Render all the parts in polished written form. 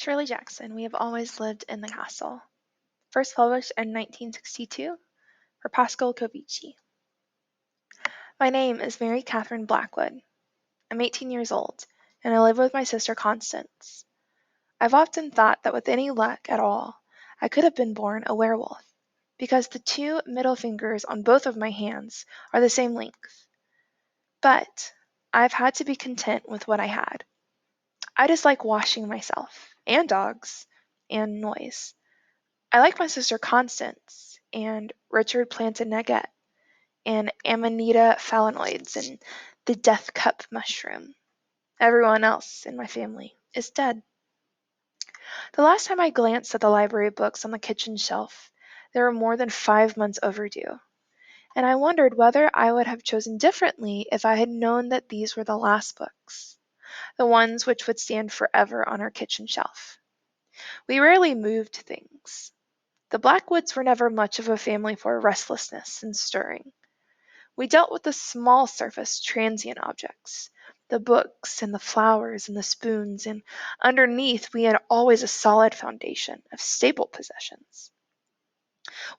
Shirley Jackson, We Have Always Lived in the Castle. First published in 1962 for Pascal Covici. My name is Mary Catherine Blackwood. I'm 18 years old, and I live with my sister Constance. I've often thought that with any luck at all, I could have been born a werewolf, because the two middle fingers on both of my hands are the same length. But I've had to be content with what I had. I dislike washing myself, and dogs, and noise. I like my sister Constance, and Richard Plantagenet, and Amanita phalanoides, and the death cup mushroom. Everyone else in my family is dead. The last time I glanced at the library books on the kitchen shelf, they were more than 5 months overdue, and I wondered whether I would have chosen differently if I had known that these were the last books, the ones which would stand forever on our kitchen shelf. We rarely moved things. The Blackwoods were never much of a family for restlessness and stirring. We dealt with the small surface transient objects, the books and the flowers and the spoons, and underneath we had always a solid foundation of stable possessions.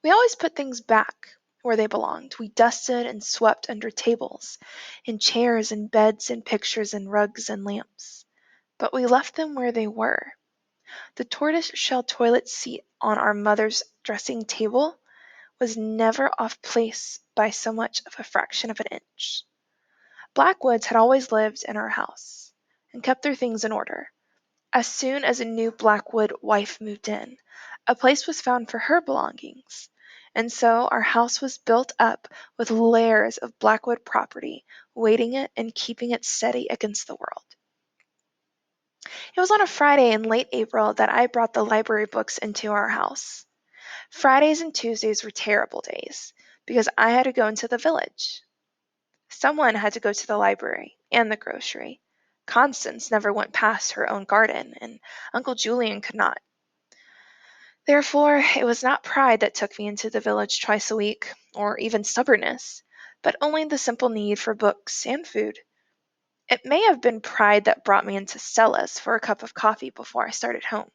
We always put things back where they belonged. We dusted and swept under tables, and chairs and beds and pictures and rugs and lamps. But we left them where they were. The tortoise-shell toilet seat on our mother's dressing table was never off place by so much of a fraction of an inch. Blackwoods had always lived in our house, and kept their things in order. As soon as a new Blackwood wife moved in, a place was found for her belongings, and so our house was built up with layers of Blackwood property, weighting it and keeping it steady against the world. It was on a Friday in late April that I brought the library books into our house. Fridays and Tuesdays were terrible days, because I had to go into the village. Someone had to go to the library and the grocery. Constance never went past her own garden, and Uncle Julian could not. Therefore, it was not pride that took me into the village twice a week, or even stubbornness, but only the simple need for books and food. It may have been pride that brought me into Stella's for a cup of coffee before I started home.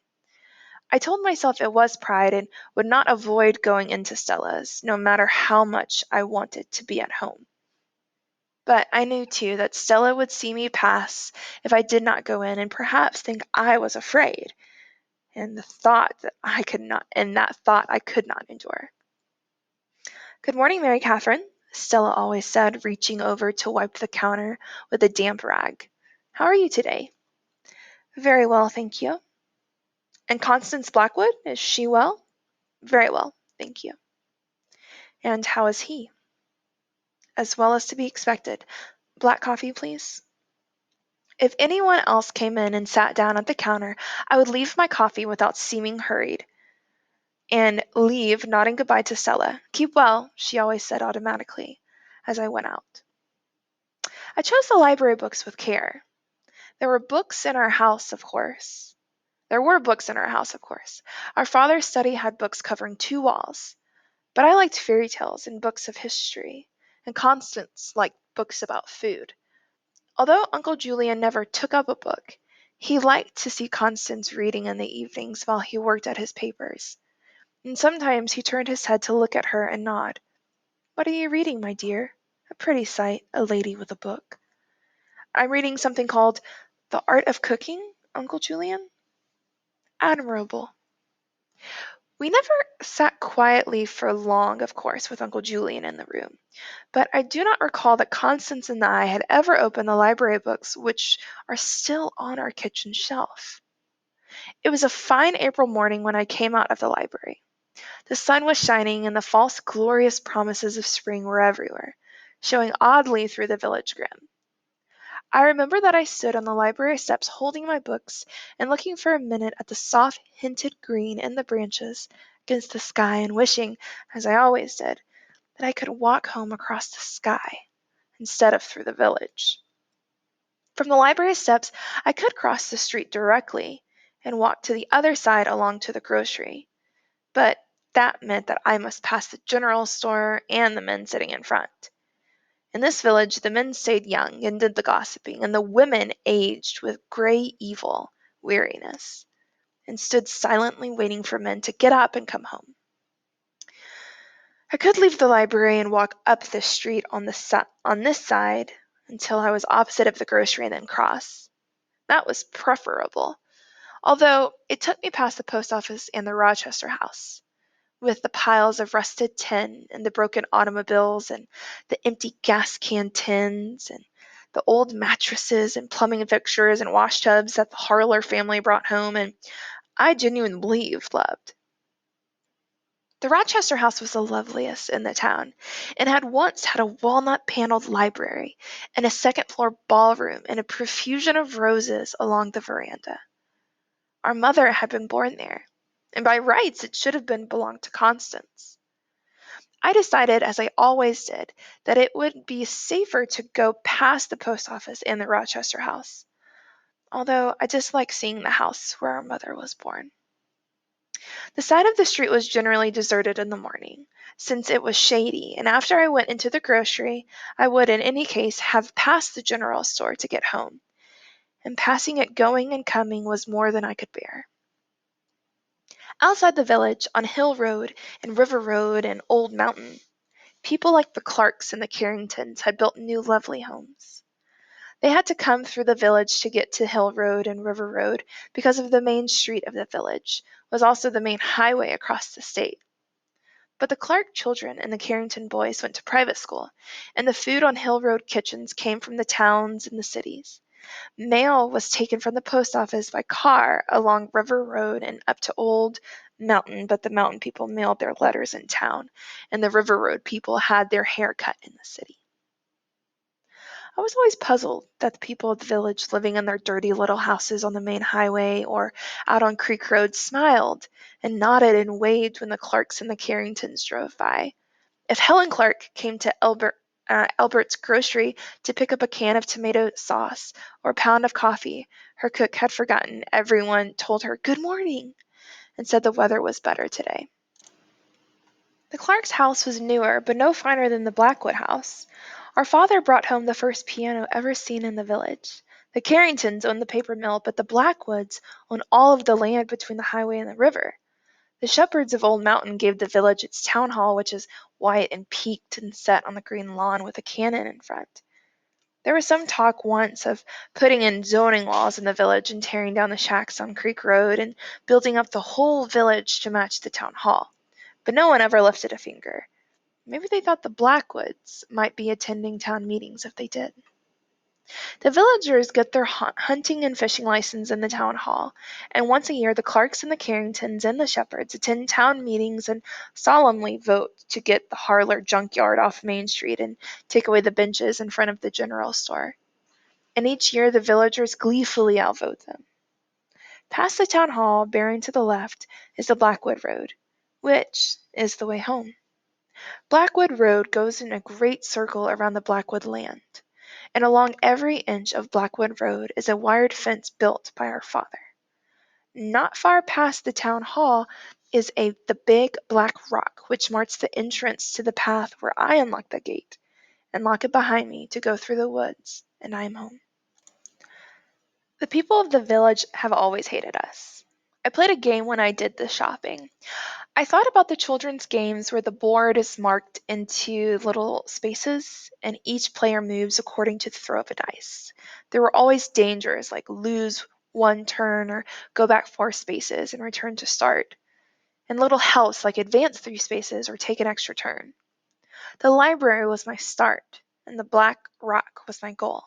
I told myself it was pride and would not avoid going into Stella's, no matter how much I wanted to be at home. But I knew too that Stella would see me pass if I did not go in and perhaps think I was afraid, and that thought I could not endure. "Good morning, Mary Catherine," Stella always said, reaching over to wipe the counter with a damp rag. "How are you today?" "Very well, thank you." "And Constance Blackwood, is she well?" "Very well, thank you." "And how is he?" "As well as to be expected. Black coffee, please." If anyone else came in and sat down at the counter, I would leave my coffee without seeming hurried, and leave nodding goodbye to Stella. "Keep well," she always said automatically, as I went out. I chose the library books with care. There were books in our house, of course. Our father's study had books covering 2 walls, but I liked fairy tales and books of history, and Constance liked books about food. Although Uncle Julian never took up a book, he liked to see Constance reading in the evenings while he worked at his papers, and sometimes he turned his head to look at her and nod. "What are you reading, my dear? A pretty sight, a lady with a book." "I'm reading something called The Art of Cooking, Uncle Julian." "Admirable." We never sat quietly for long, of course, with Uncle Julian in the room, but I do not recall that Constance and I had ever opened the library books which are still on our kitchen shelf. It was a fine April morning when I came out of the library. The sun was shining, and the false glorious promises of spring were everywhere, showing oddly through the village grim. I remember that I stood on the library steps holding my books and looking for a minute at the soft hinted green in the branches against the sky, and wishing, as I always did, that I could walk home across the sky instead of through the village. From the library steps I could cross the street directly and walk to the other side along to the grocery, but that meant that I must pass the general store and the men sitting in front. In this village the men stayed young and did the gossiping, and the women aged with gray evil weariness. and stood silently waiting for men to get up and come home. I could leave the library and walk up the street on this side until I was opposite of the grocery and then cross. That was preferable, although it took me past the post office and the Rochester house, with the piles of rusted tin and the broken automobiles and the empty gas can tins and the old mattresses and plumbing fixtures and wash tubs that the Harler family brought home and I genuinely believed loved. The Rochester house was the loveliest in the town, and had once had a walnut-paneled library and a second-floor ballroom and a profusion of roses along the veranda. Our mother had been born there, and by rights it should have belonged to Constance. I decided, as I always did, that it would be safer to go past the post office and the Rochester house, although I disliked seeing the house where our mother was born. The side of the street was generally deserted in the morning, since it was shady, and after I went into the grocery, I would in any case have passed the general store to get home, and passing it going and coming was more than I could bear. Outside the village, on Hill Road and River Road and Old Mountain, people like the Clarks and the Carringtons had built new lovely homes. They had to come through the village to get to Hill Road and River Road because of the main street of the village was also the main highway across the state. But the Clark children and the Carrington boys went to private school, and the food on Hill Road kitchens came from the towns and the cities. Mail was taken from the post office by car along River Road and up to Old Mountain, but the mountain people mailed their letters in town, and the River Road people had their hair cut in the city. I was always puzzled that the people of the village living in their dirty little houses on the main highway or out on Creek Road smiled and nodded and waved when the Clarks and the Carringtons drove by. If Helen Clark came to Albert's grocery to pick up a can of tomato sauce or a pound of coffee, her cook had forgotten everyone told her good morning and said the weather was better today. The Clark's house was newer, but no finer than the Blackwood house. Our father brought home the first piano ever seen in the village. The Carringtons owned the paper mill, but the Blackwoods owned all of the land between the highway and the river. The shepherds of Old Mountain gave the village its town hall, which is white and peaked and set on the green lawn with a cannon in front. There was some talk once of putting in zoning laws in the village and tearing down the shacks on Creek Road and building up the whole village to match the town hall. But no one ever lifted a finger. Maybe they thought the Blackwoods might be attending town meetings if they did. The villagers get their hunting and fishing license in the town hall, and once a year the Clarks and the Carringtons and the Shepherds attend town meetings and solemnly vote to get the Harler junkyard off Main Street and take away the benches in front of the general store. And each year the villagers gleefully outvote them. Past the town hall, bearing to the left, is the Blackwood Road, which is the way home. Blackwood Road goes in a great circle around the Blackwood land, and along every inch of Blackwood Road is a wired fence built by our father. Not far past the town hall is the big black rock which marks the entrance to the path where I unlock the gate and lock it behind me to go through the woods, and I am home. The people of the village have always hated us. I played a game when I did the shopping. I thought about the children's games where the board is marked into little spaces and each player moves according to the throw of a dice. There were always dangers like lose one turn or go back 4 spaces and return to start, and little helps like advance 3 spaces or take an extra turn. The library was my start, and the black rock was my goal.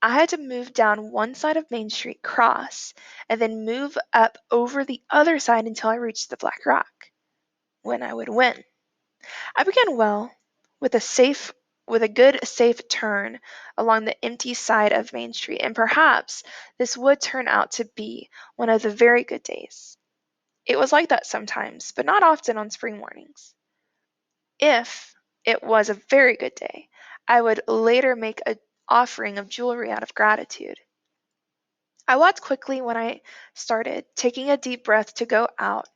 I had to move down one side of Main Street, cross, and then move up over the other side until I reached the black rock, when I would win. I began well, with a good safe turn along the empty side of Main Street, and perhaps this would turn out to be one of the very good days. It was like that sometimes, but not often on spring mornings. If it was a very good day, I would later make an offering of jewelry out of gratitude. I walked quickly when I started, taking a deep breath to go out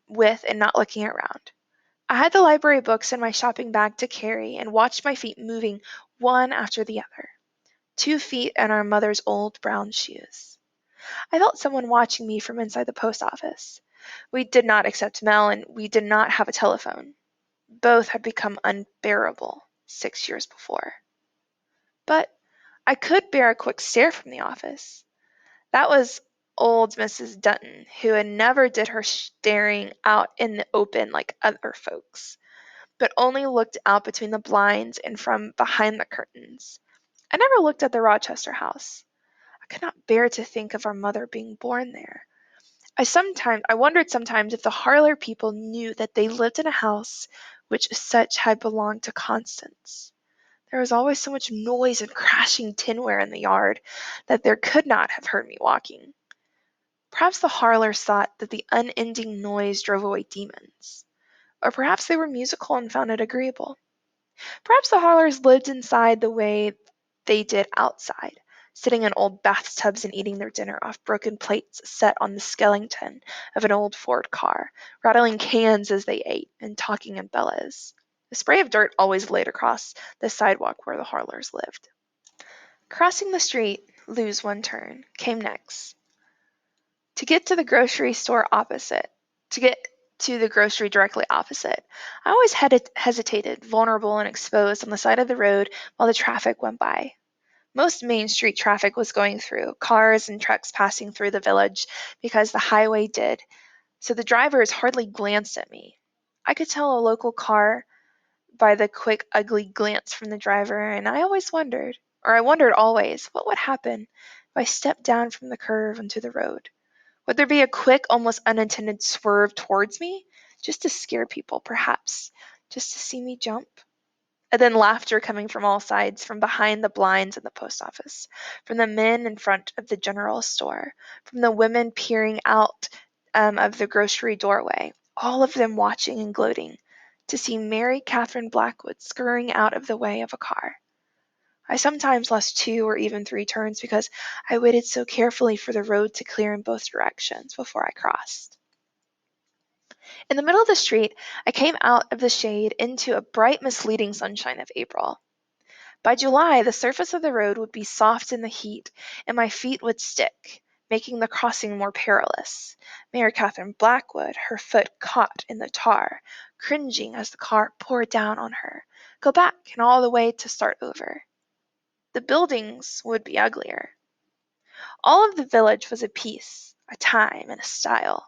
with and not looking around. I had the library books in my shopping bag to carry and watched my feet moving one after the other. 2 feet in our mother's old brown shoes. I felt someone watching me from inside the post office. We did not accept mail, and we did not have a telephone. Both had become unbearable 6 years before. But I could bear a quick stare from the office. That was old Mrs. Dutton, who had never did her staring out in the open like other folks, but only looked out between the blinds and from behind the curtains. I never looked at the Rochester house. I could not bear to think of our mother being born there. I wondered sometimes if the Harler people knew that they lived in a house which as such had belonged to Constance. There was always so much noise and crashing tinware in the yard that there could not have heard me walking. Perhaps the Harlers thought that the unending noise drove away demons. Or perhaps they were musical and found it agreeable. Perhaps the Harlers lived inside the way they did outside, sitting in old bathtubs and eating their dinner off broken plates set on the skeleton of an old Ford car, rattling cans as they ate and talking in bellows. A spray of dirt always laid across the sidewalk where the Harlers lived. Crossing the street, lose one turn, came next. To get to the grocery store opposite, to get to the grocery directly opposite, I always hesitated, vulnerable and exposed on the side of the road while the traffic went by. Most Main Street traffic was going through, cars and trucks passing through the village because the highway did, so the drivers hardly glanced at me. I could tell a local car by the quick, ugly glance from the driver, and I wondered always, what would happen if I stepped down from the curve onto the road? Would there be a quick, almost unintended swerve towards me? Just to scare people, perhaps. Just to see me jump? And then laughter coming from all sides, from behind the blinds in the post office, from the men in front of the general store, from the women peering out of the grocery doorway, all of them watching and gloating, to see Mary Catherine Blackwood scurrying out of the way of a car. I sometimes lost 2 or even 3 turns because I waited so carefully for the road to clear in both directions before I crossed. In the middle of the street, I came out of the shade into a bright, misleading sunshine of April. By July, the surface of the road would be soft in the heat, and my feet would stick, making the crossing more perilous. Mary Catherine Blackwood, her foot caught in the tar, cringing as the car poured down on her. Go back and all the way to start over. The buildings would be uglier. All of the village was a piece, a time, and a style.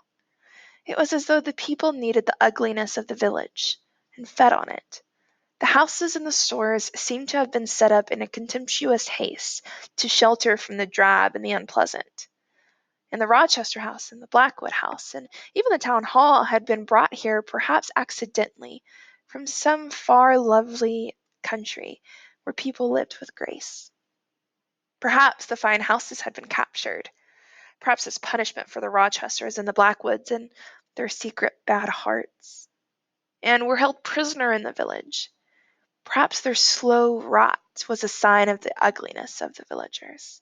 It was as though the people needed the ugliness of the village and fed on it. The houses and the stores seemed to have been set up in a contemptuous haste to shelter from the drab and the unpleasant. And the Rochester house and the Blackwood house and even the town hall had been brought here perhaps accidentally from some far lovely country where people lived with grace. Perhaps the fine houses had been captured, perhaps as punishment for the Rochesters and the Blackwoods and their secret bad hearts, and were held prisoner in the village. Perhaps their slow rot was a sign of the ugliness of the villagers.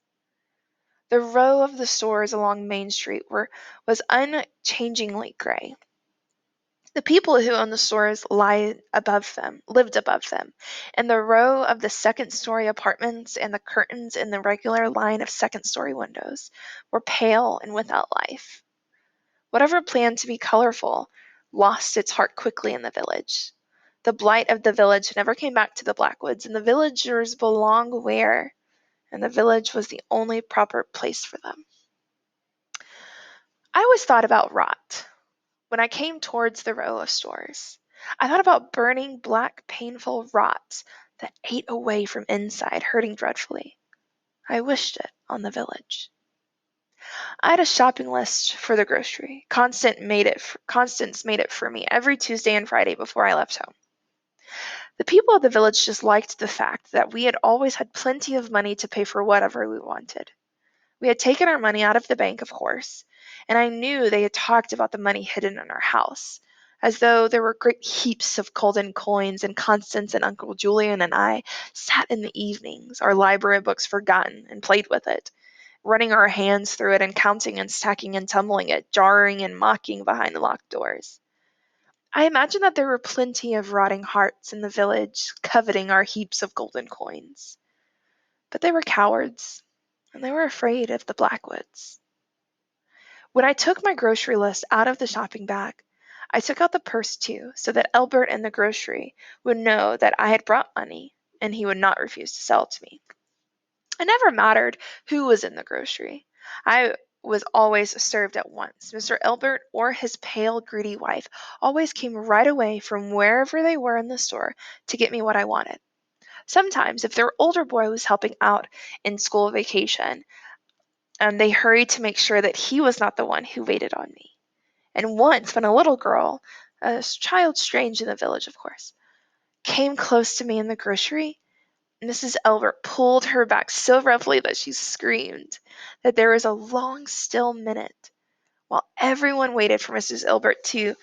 The row of the stores along Main Street was unchangingly gray. The people who owned the stores lived above them, and the row of the second-story apartments and the curtains in the regular line of second-story windows were pale and without life. Whatever planned to be colorful lost its heart quickly in the village. The blight of the village never came back to the Blackwoods, and the villagers belonged where? And the village was the only proper place for them. I always thought about rot. When I came towards the row of stores, I thought about burning black painful rot that ate away from inside, hurting dreadfully. I wished it on the village. I had a shopping list for the grocery. Constance made it for me every Tuesday and Friday before I left home. The people of the village just liked the fact that we had always had plenty of money to pay for whatever we wanted. We had taken our money out of the bank, of course, and I knew they had talked about the money hidden in our house, as though there were great heaps of golden coins, and Constance and Uncle Julian and I sat in the evenings, our library books forgotten, and played with it, running our hands through it and counting and stacking and tumbling it, jarring and mocking behind the locked doors. I imagine that there were plenty of rotting hearts in the village coveting our heaps of golden coins. But they were cowards, and they were afraid of the Blackwoods. When I took my grocery list out of the shopping bag, I took out the purse too, so that Albert in the grocery would know that I had brought money and he would not refuse to sell it to me. It never mattered who was in the grocery. I was always served at once. Mr. Albert or his pale, greedy wife always came right away from wherever they were in the store to get me what I wanted. Sometimes, if their older boy was helping out in school vacation, they hurried to make sure that he was not the one who waited on me. And once, when a little girl, a child strange in the village, of course, came close to me in the grocery, Mrs. Elbert pulled her back so roughly that she screamed. That there was a long, still minute while everyone waited for Mrs. Elbert to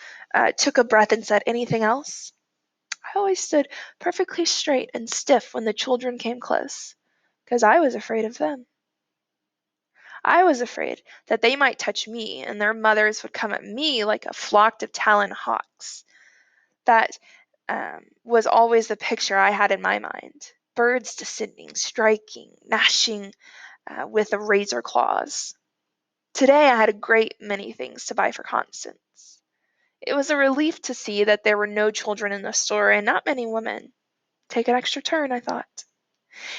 took a breath and said, "Anything else?" I always stood perfectly straight and stiff when the children came close, because I was afraid of them. I was afraid that they might touch me and their mothers would come at me like a flock of taloned hawks. That was always the picture I had in my mind. Birds descending, striking, gnashing with the razor claws. Today I had a great many things to buy for Constance. It was a relief to see that there were no children in the store and not many women. Take an extra turn, I thought,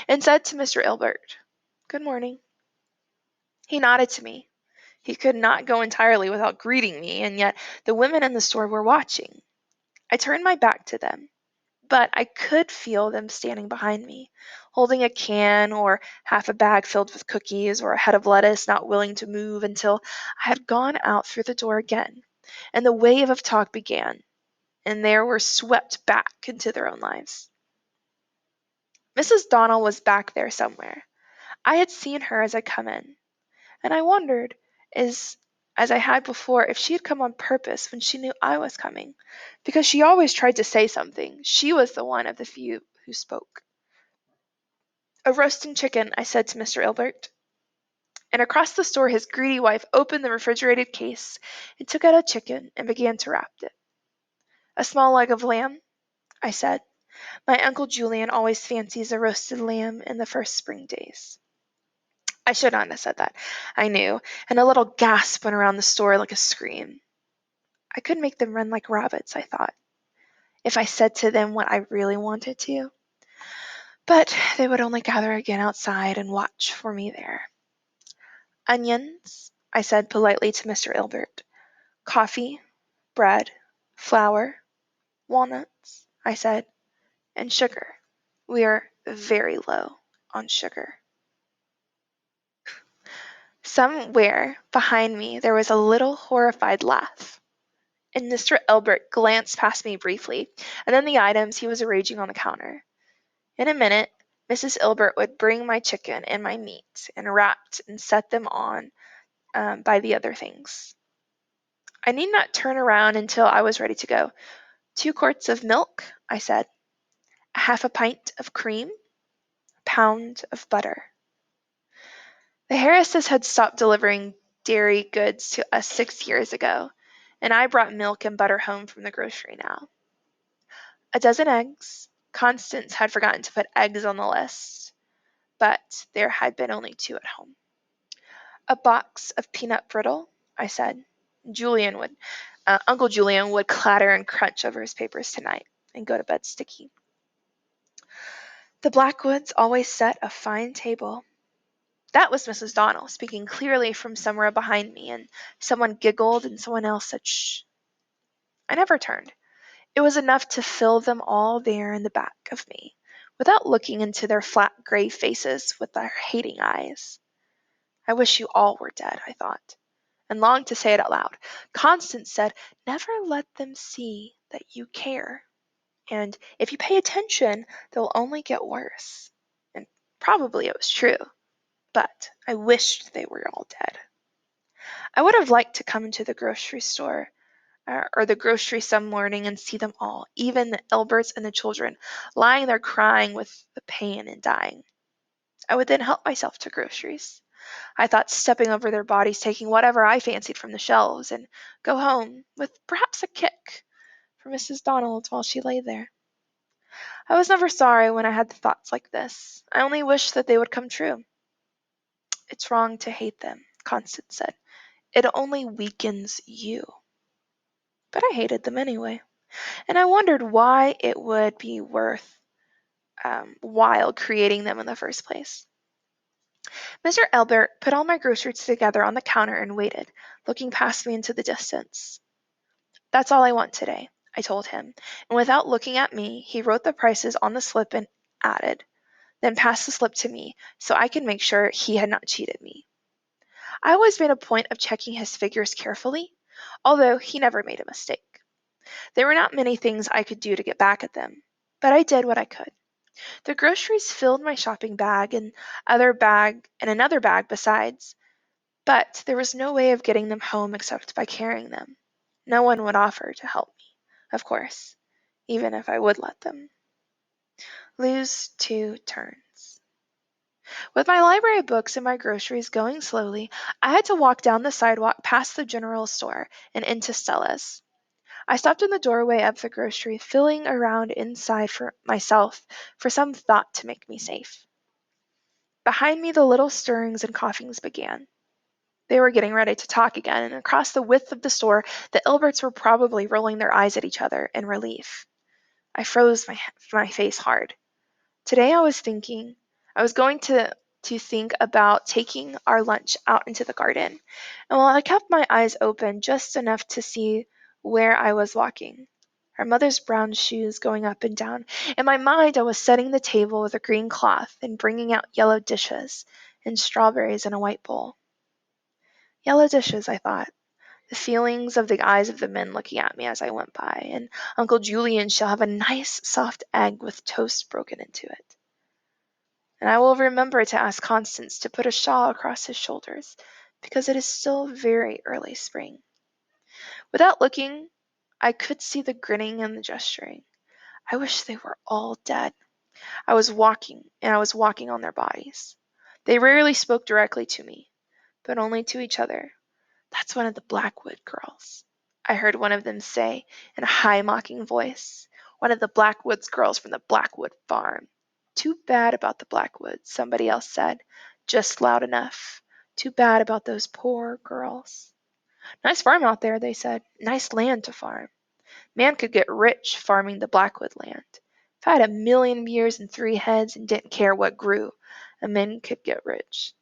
and said to Mr. Ilbert, "Good morning." He nodded to me. He could not go entirely without greeting me, and yet the women in the store were watching. I turned my back to them, but I could feel them standing behind me, holding a can or half a bag filled with cookies or a head of lettuce, not willing to move until I had gone out through the door again, and the wave of talk began, and they were swept back into their own lives. Mrs. Donnell was back there somewhere. I had seen her as I come in, and I wondered, as I had before, if she had come on purpose when she knew I was coming, because she always tried to say something. She was the one of the few who spoke. "A roasting chicken," I said to Mr. Ilbert. And across the store his greedy wife opened the refrigerated case and took out a chicken and began to wrap it. "A small leg of lamb," I said. My Uncle Julian always fancies a roasted lamb in the first spring days. I should not have said that, I knew, and a little gasp went around the store like a scream. I could make them run like rabbits, I thought, if I said to them what I really wanted to. But they would only gather again outside and watch for me there. "Onions," I said politely to Mr. Ilbert. "Coffee, bread, flour, walnuts," I said, "and sugar. We are very low on sugar." Somewhere behind me there was a little horrified laugh, and Mr. Elbert glanced past me briefly, and then the items he was arranging on the counter. In a minute, Mrs. Ilbert would bring my chicken and my meat, and wrapped and set them on by the other things. I need not turn around until I was ready to go. "2 quarts of milk," I said. "Half a pint of cream, a pound of butter." The Harrises had stopped delivering dairy goods to us 6 years ago, and I brought milk and butter home from the grocery now. A dozen eggs. Constance had forgotten to put eggs on the list, but there had been only 2 at home. "A box of peanut brittle," I said. Uncle Julian would clatter and crunch over his papers tonight and go to bed sticky. The Blackwoods always set a fine table. That was Mrs. Donnell speaking clearly from somewhere behind me, and someone giggled and someone else said shh. I never turned. It was enough to fill them all there in the back of me, without looking into their flat gray faces with their hating eyes. I wish you all were dead, I thought, and longed to say it out loud. Constance said, "Never let them see that you care, and if you pay attention, they'll only get worse." And probably it was true, but I wished they were all dead. I would have liked to come into the grocery store or the grocery some morning and see them all, even the Elberts and the children, lying there crying with the pain and dying. I would then help myself to groceries. I thought, stepping over their bodies, taking whatever I fancied from the shelves, and go home with perhaps a kick for Mrs. Donald while she lay there. I was never sorry when I had thoughts like this. I only wished that they would come true. "It's wrong to hate them," Constance said. It only weakens you. But I hated them anyway, and I wondered why it would be worth while creating them in the first place. Mr. Elbert put all my groceries together on the counter and waited, looking past me into the distance. "That's all I want today," I told him, and without looking at me, he wrote the prices on the slip and added, then passed the slip to me so I could make sure he had not cheated me. I always made a point of checking his figures carefully, although he never made a mistake. There were not many things I could do to get back at them, but I did what I could. The groceries filled my shopping bag and another bag besides, but there was no way of getting them home except by carrying them. No one would offer to help me, of course, even if I would let them. Lose 2 turns. With my library of books and my groceries going slowly, I had to walk down the sidewalk past the general store and into Stella's. I stopped in the doorway of the grocery, feeling around inside for myself for some thought to make me safe. Behind me, the little stirrings and coughings began. They were getting ready to talk again, and across the width of the store, the Ilberts were probably rolling their eyes at each other in relief. I froze my face hard. Today I was going to think about taking our lunch out into the garden, and while I kept my eyes open just enough to see where I was walking, our mother's brown shoes going up and down, in my mind I was setting the table with a green cloth and bringing out yellow dishes and strawberries in a white bowl. Yellow dishes, I thought. The feelings of the eyes of the men looking at me as I went by, and Uncle Julian shall have a nice soft egg with toast broken into it. And I will remember to ask Constance to put a shawl across his shoulders, because it is still very early spring. Without looking, I could see the grinning and the gesturing. I wish they were all dead. I was walking on their bodies. They rarely spoke directly to me, but only to each other. "That's one of the Blackwood girls," I heard one of them say in a high mocking voice. "One of the Blackwoods girls from the Blackwood farm." "Too bad about the Blackwoods," somebody else said, just loud enough. "Too bad about those poor girls." "Nice farm out there," they said. "Nice land to farm. Man could get rich farming the Blackwood land. If I had 1,000,000 years and 3 heads and didn't care what grew, a man could get rich.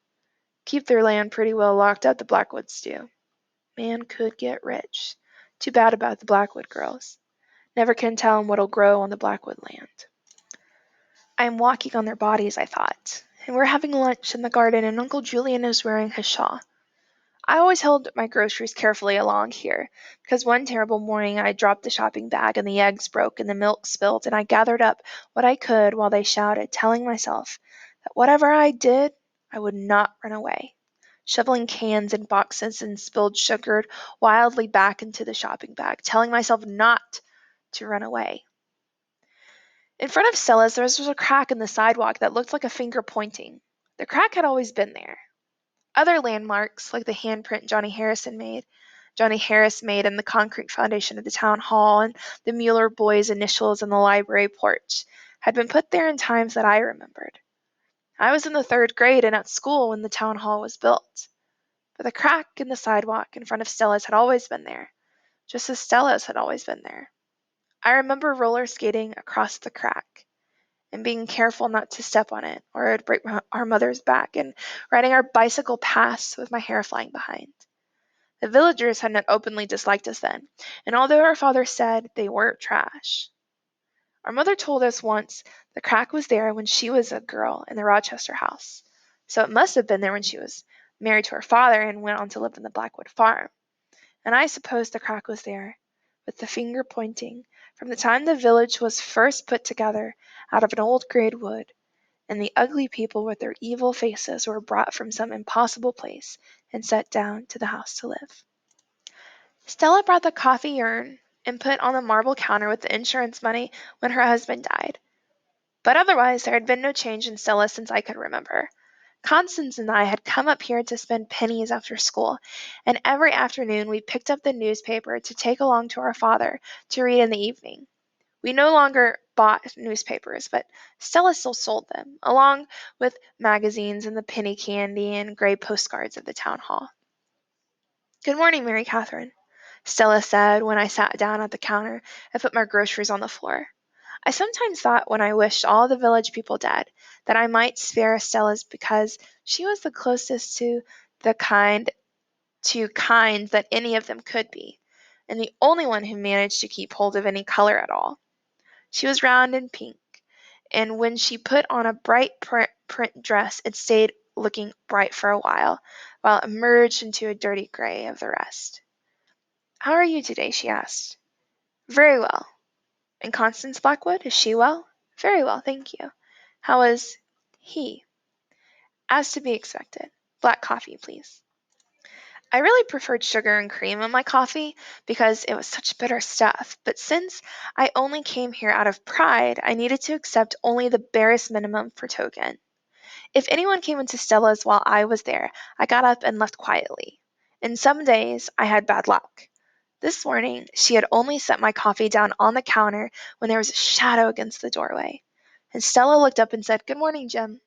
Keep their land pretty well locked up, the Blackwoods do. Man could get rich. Too bad about the Blackwood girls. Never can tell 'em what'll grow on the Blackwood land." I am walking on their bodies, I thought, and we're having lunch in the garden, and Uncle Julian is wearing his shawl. I always held my groceries carefully along here, because one terrible morning I dropped the shopping bag, and the eggs broke, and the milk spilled, and I gathered up what I could while they shouted, telling myself that whatever I did, I would not run away. Shoveling cans and boxes and spilled sugar wildly back into the shopping bag, telling myself not to run away. In front of Stella's, there was a crack in the sidewalk that looked like a finger pointing. The crack had always been there. Other landmarks, like the handprint Johnny Harris made in the concrete foundation of the town hall, and the Mueller boys' initials in the library porch, had been put there in times that I remembered. I was in the 3rd grade and at school when the town hall was built. But the crack in the sidewalk in front of Stella's had always been there, just as Stella's had always been there. I remember roller skating across the crack and being careful not to step on it or it would break our mother's back, and riding our bicycle past with my hair flying behind. The villagers had not openly disliked us then, and although our father said they weren't trash, our mother told us once the crack was there when she was a girl in the Rochester house, so it must have been there when she was married to her father and went on to live in the Blackwood farm. And I suppose the crack was there, with the finger pointing, from the time the village was first put together out of an old grade wood, and the ugly people with their evil faces were brought from some impossible place and set down to the house to live. Stella brought the coffee urn and put on the marble counter with the insurance money when her husband died. But otherwise there had been no change in Stella since I could remember. Constance and I had come up here to spend pennies after school, and every afternoon we picked up the newspaper to take along to our father to read in the evening. We no longer bought newspapers, but Stella still sold them, along with magazines and the penny candy and gray postcards of the town hall. "Good morning, Mary Catherine," Stella said when I sat down at the counter and put my groceries on the floor. I sometimes thought when I wished all the village people dead that I might spare Stella's because she was the closest the kind kind that any of them could be, and the only one who managed to keep hold of any color at all. She was round and pink, and when she put on a bright print dress it stayed looking bright for a while it merged into a dirty gray of the rest. "How are you today?" she asked. "Very well." "And Constance Blackwood, is she well?" "Very well, thank you." "How is he?" "As to be expected. Black coffee, please." I really preferred sugar and cream in my coffee because it was such bitter stuff, but since I only came here out of pride, I needed to accept only the barest minimum for token. If anyone came into Stella's while I was there, I got up and left quietly. And some days I had bad luck. This morning she had only set my coffee down on the counter when there was a shadow against the doorway, and Stella looked up and said, "Good morning, Jim."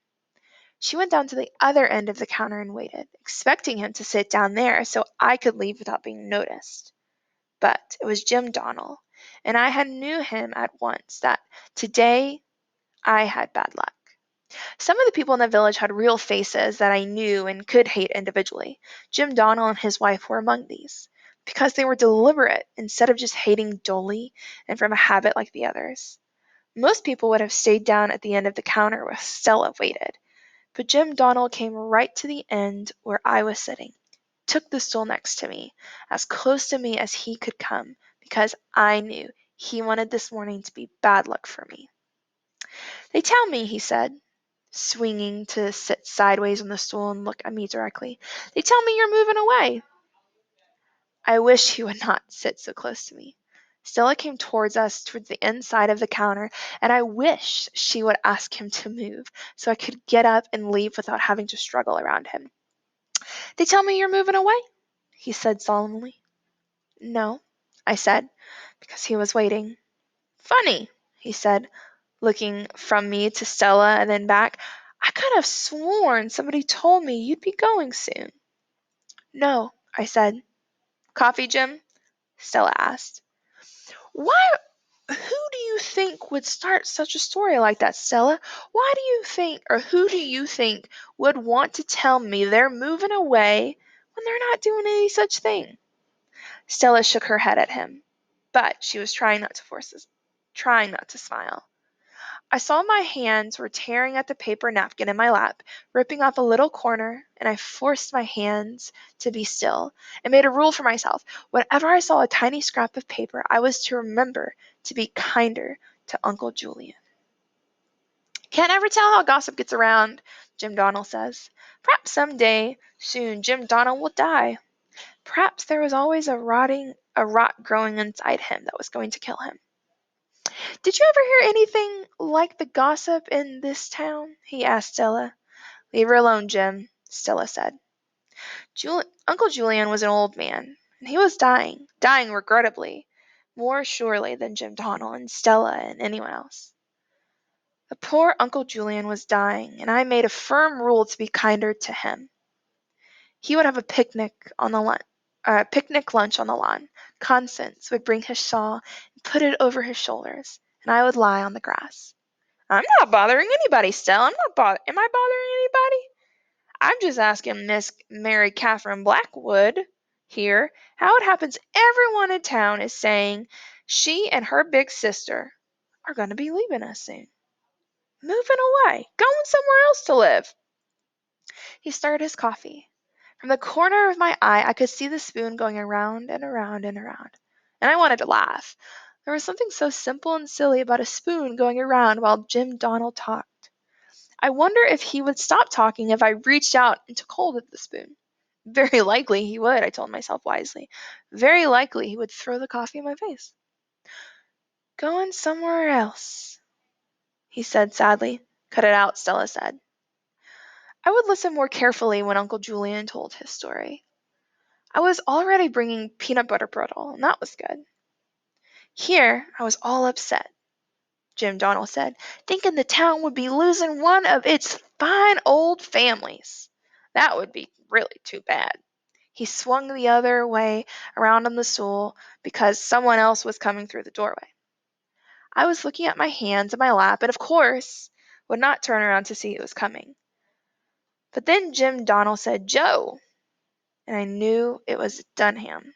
She went down to the other end of the counter and waited, expecting him to sit down there so I could leave without being noticed. But it was Jim Donnell, and I had knew him at once that today I had bad luck. Some of the people in the village had real faces that I knew and could hate individually. Jim Donnell and his wife were among these, because they were deliberate instead of just hating dully and from a habit like the others. Most people would have stayed down at the end of the counter where Stella waited, but Jim Donnell came right to the end where I was sitting, took the stool next to me, as close to me as he could come, because I knew he wanted this morning to be bad luck for me. "They tell me," he said, swinging to sit sideways on the stool and look at me directly, "they tell me you're moving away." I wish he would not sit so close to me. Stella came towards the inside of the counter, and I wished she would ask him to move so I could get up and leave without having to struggle around him. "They tell me you're moving away?" he said solemnly. "No," I said, because he was waiting. "Funny," he said, looking from me to Stella and then back. "I could have sworn somebody told me you'd be going soon." "No," I said. "Coffee, Jim?" Stella asked. "Why, who do you think would start such a story like that, Stella? Why do you think, or who do you think would want to tell me they're moving away when they're not doing any such thing?" Stella shook her head at him, but she was trying not to smile. I saw my hands were tearing at the paper napkin in my lap, ripping off a little corner, and I forced my hands to be still, and made a rule for myself. Whenever I saw a tiny scrap of paper, I was to remember to be kinder to Uncle Julian. "Can't ever tell how gossip gets around," Jim Donnell says. "Perhaps some day soon Jim Donnell will die. Perhaps there was always a rot growing inside him that was going to kill him." "Did you ever hear anything like the gossip in this town?" he asked Stella. "Leave her alone, Jim," Stella said. Uncle Julian was an old man, and he was dying regrettably, more surely than Jim Donnell and Stella and anyone else. The poor Uncle Julian was dying, and I made a firm rule to be kinder to him. He would have a picnic lunch on the lawn. Constance would bring his shawl and put it over his shoulders, and I would lie on the grass. "I'm not bothering anybody, Stella. Am I bothering anybody? I'm just asking Miss Mary Catherine Blackwood here how it happens everyone in town is saying she and her big sister are going to be leaving us soon. Moving away. Going somewhere else to live." He stirred his coffee. From the corner of my eye I could see the spoon going around and around and around, and I wanted to laugh. There was something so simple and silly about a spoon going around while Jim Donnell talked. I wonder if he would stop talking if I reached out and took hold of the spoon. Very likely he would, I told myself wisely. Very likely he would throw the coffee in my face. "Going somewhere else," he said sadly. "Cut it out," Stella said. I would listen more carefully when Uncle Julian told his story. I was already bringing peanut butter brittle, and that was good. Here I was all upset, Jim Donnell said, thinking the town would be losing one of its fine old families. That would be really too bad. He swung the other way around on the stool because someone else was coming through the doorway. I was looking at my hands in my lap and, of course, would not turn around to see who was coming. But then Jim Donnell said, "Joe," and I knew it was Dunham,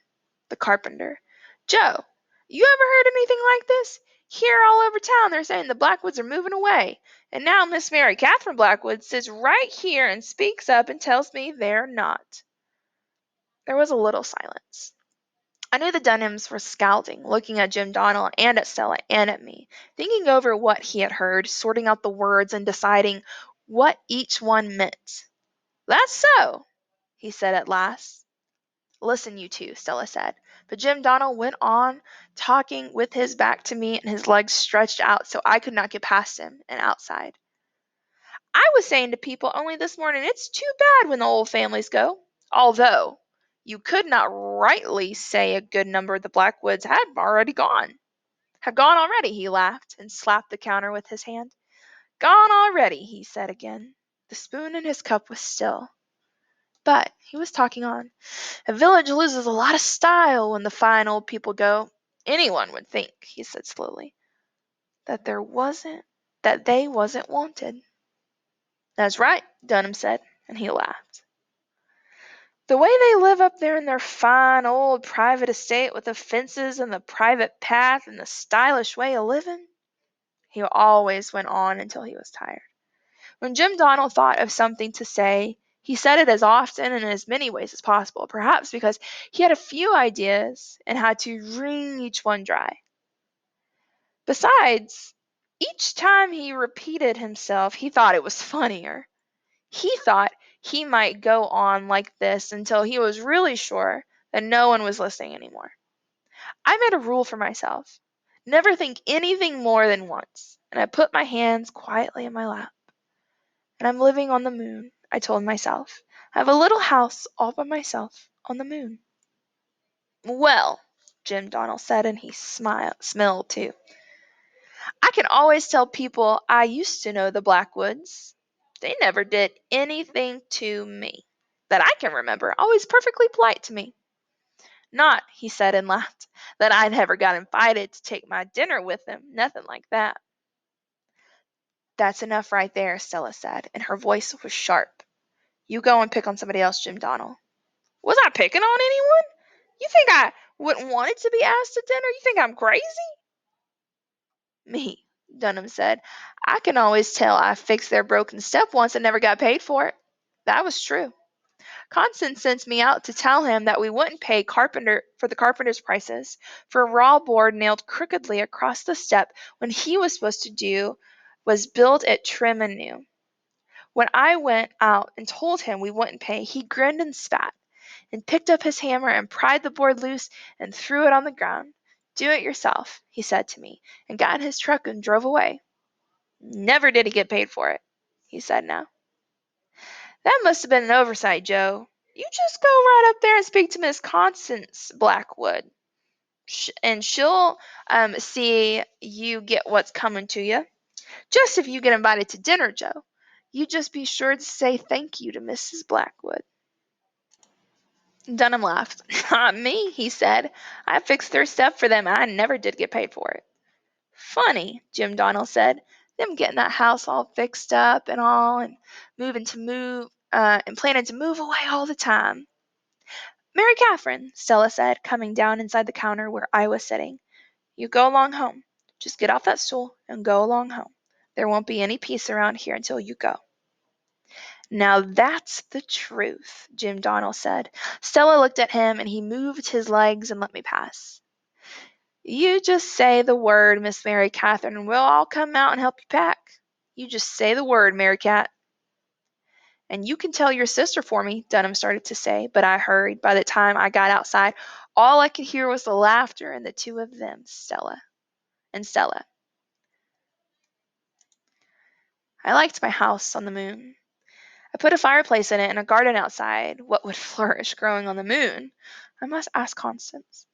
the carpenter. "Joe, you ever heard anything like this? Here all over town they're saying the Blackwoods are moving away, and now Miss Mary Catherine Blackwood sits right here and speaks up and tells me they're not." There was a little silence. I knew the Dunhams were scowling, looking at Jim Donnell and at Stella and at me, thinking over what he had heard, sorting out the words and deciding what each one meant. "That's so," he said at last. "Listen, you two," Stella said. But Jim Donnell went on talking with his back to me and his legs stretched out so I could not get past him and outside. "I was saying to people only this morning it's too bad when the old families go. Although you could not rightly say a good number of the Blackwoods had already gone." "Have gone already," he laughed and slapped the counter with his hand. "Gone already," he said again. The spoon in his cup was still. But he was talking on. "A village loses a lot of style when the fine old people go. Anyone would think," he said slowly, "that they wasn't wanted." "That's right," Dunham said, and he laughed. "The way they live up there in their fine old private estate with the fences and the private path and the stylish way of living," he always went on until he was tired. When Jim Donnell thought of something to say, he said it as often and in as many ways as possible, perhaps because he had a few ideas and had to wring each one dry. Besides, each time he repeated himself, he thought it was funnier. He thought he might go on like this until he was really sure that no one was listening anymore. I made a rule for myself. Never think anything more than once, and I put my hands quietly in my lap. "And I'm living on the moon," I told myself. "I have a little house all by myself on the moon." "Well," Jim Donnell said, and he smiled too, "I can always tell people I used to know the Blackwoods. They never did anything to me, that I can remember, always perfectly polite to me. Not," he said and laughed, "that I never got invited to take my dinner with them, nothing like that." "That's enough right there," Stella said, and her voice was sharp. "You go and pick on somebody else, Jim Donnell." "Was I picking on anyone? You think I wouldn't want it to be asked to dinner? You think I'm crazy?" "Me," Dunham said. "I can always tell I fixed their broken step once and never got paid for it." That was true. Constance sent me out to tell him that we wouldn't pay carpenter for the carpenter's prices for a raw board nailed crookedly across the step when he was supposed to do was build it trim and new. When I went out and told him we wouldn't pay, he grinned and spat, and picked up his hammer and pried the board loose and threw it on the ground. "Do it yourself," he said to me, and got in his truck and drove away. "Never did he get paid for it," he said now. "That must have been an oversight, Joe. You just go right up there and speak to Miss Constance Blackwood, and she'll see you get what's coming to you. Just if you get invited to dinner, Joe, you just be sure to say thank you to Mrs. Blackwood." Dunham laughed. "Not me," he said. "I fixed their stuff for them and I never did get paid for it." "Funny," Jim Donnell said. "Them getting that house all fixed up and all and planning to move away all the time." "Mary Catherine," Stella said, coming down inside the counter where I was sitting, "you go along home. Just get off that stool and go along home. There won't be any peace around here until you go." "Now that's the truth," Jim Donnell said. Stella looked at him and he moved his legs and let me pass. "You just say the word, Miss Mary Catherine, and we'll all come out and help you pack. You just say the word, Mary Cat." "And you can tell your sister for me," Dunham started to say, but I hurried. By the time I got outside, all I could hear was the laughter and the two of them, Stella. I liked my house on the moon. I put a fireplace in it and a garden outside. What would flourish growing on the moon? I must ask Constance.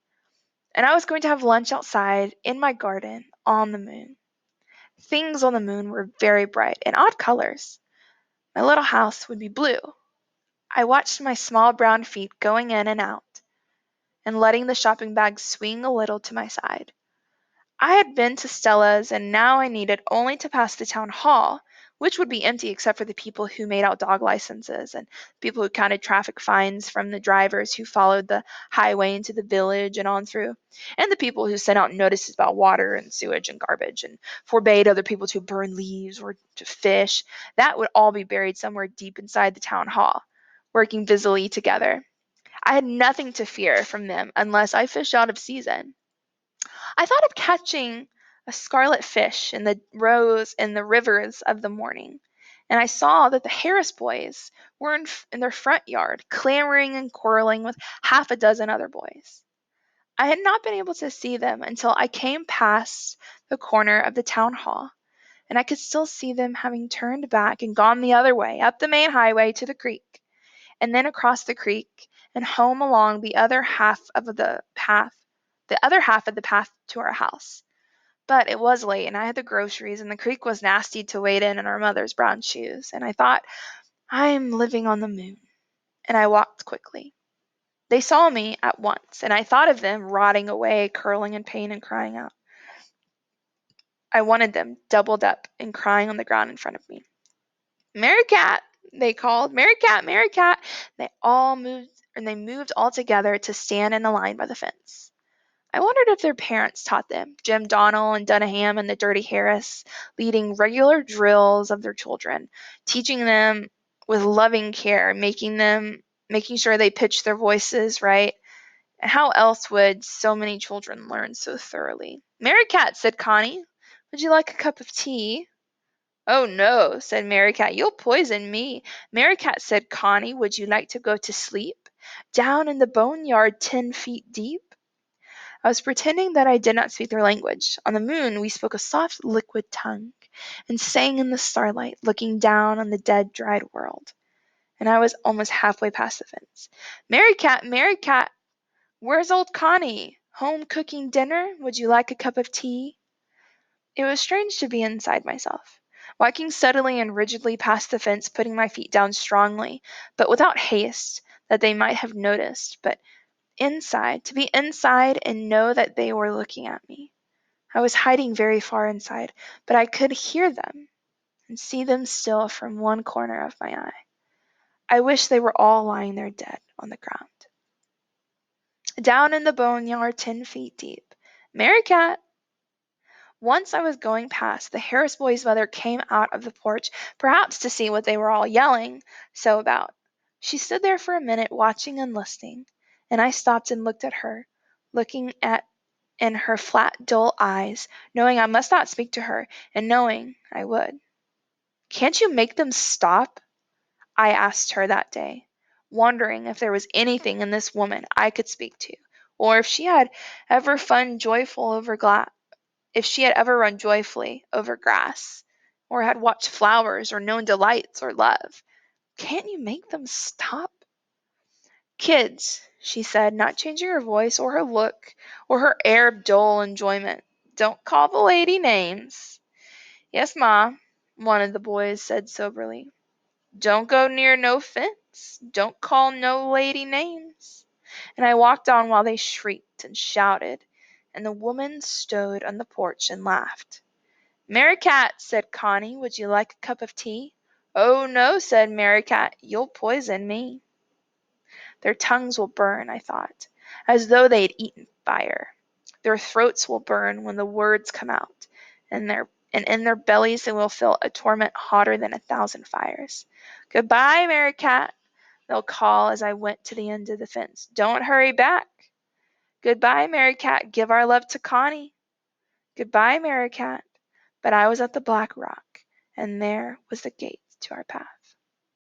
And I was going to have lunch outside in my garden on the moon. Things on the moon were very bright and odd colors. My little house would be blue. I watched my small brown feet going in and out, and letting the shopping bag swing a little to my side. I had been to Stella's, and now I needed only to pass the town hall, which would be empty except for the people who made out dog licenses and people who counted traffic fines from the drivers who followed the highway into the village and on through, and the people who sent out notices about water and sewage and garbage and forbade other people to burn leaves or to fish. That would all be buried somewhere deep inside the town hall, working busily together. I had nothing to fear from them unless I fished out of season. I thought of catching a scarlet fish in the rivers of the morning, and I saw that the Harris boys were in their front yard, clamoring and quarreling with half a dozen other boys. I had not been able to see them until I came past the corner of the town hall, and I could still see them having turned back and gone the other way, up the main highway to the creek, and then across the creek and home along the other half of the path to our house. But it was late, and I had the groceries, and the creek was nasty to wade in our mother's brown shoes, and I thought, I'm living on the moon, and I walked quickly. They saw me at once, and I thought of them rotting away, curling in pain and crying out. I wanted them doubled up and crying on the ground in front of me. Mary Cat, they called. Mary Cat, Mary Cat. They moved all together to stand in a line by the fence. I wondered if their parents taught them, Jim Donnell and Dunham and the Dirty Harris, leading regular drills of their children, teaching them with loving care, making sure they pitched their voices right. And how else would so many children learn so thoroughly? Mary Cat, said Connie, would you like a cup of tea? Oh no, said Mary Cat, you'll poison me. Mary Cat, said Connie, would you like to go to sleep? Down in the boneyard 10 feet deep? I was pretending that I did not speak their language. On the moon we spoke a soft liquid tongue, and sang in the starlight, looking down on the dead dried world. And I was almost halfway past the fence. Mary Cat, where's old Connie? Home cooking dinner? Would you like a cup of tea? It was strange to be inside myself, walking steadily and rigidly past the fence, putting my feet down strongly, but without haste, that they might have noticed, but to be inside and know that they were looking at me. I was hiding very far inside, but I could hear them and see them still from one corner of my eye. I wish they were all lying there dead on the ground. Down in the boneyard 10 feet deep. Mary Cat! Once I was going past, the Harris boys' mother came out of the porch, perhaps to see what they were all yelling so about. She stood there for a minute watching and listening, and I stopped and looked at her, looking at in her flat, dull eyes, knowing I must not speak to her, and knowing I would. Can't you make them stop? I asked her that day, wondering if there was anything in this woman I could speak to, or if she had ever if she had ever run joyfully over grass, or had watched flowers, or known delights or love. Can't you make them stop? Kids, she said, not changing her voice or her look or her air of dull enjoyment. Don't call the lady names. Yes, Ma, one of the boys said soberly. Don't go near no fence. Don't call no lady names. And I walked on while they shrieked and shouted, and the woman stood on the porch and laughed. Mary Cat, said Connie, would you like a cup of tea? Oh, no, said Mary Cat, you'll poison me. Their tongues will burn, I thought, as though they had eaten fire. Their throats will burn when the words come out, and in their bellies they will feel a torment hotter than 1,000 fires. Goodbye, Mary Cat, they'll call as I went to the end of the fence. Don't hurry back. Goodbye, Mary Cat, give our love to Connie. Goodbye, Mary Cat. But I was at the black rock, and there was the gate to our path.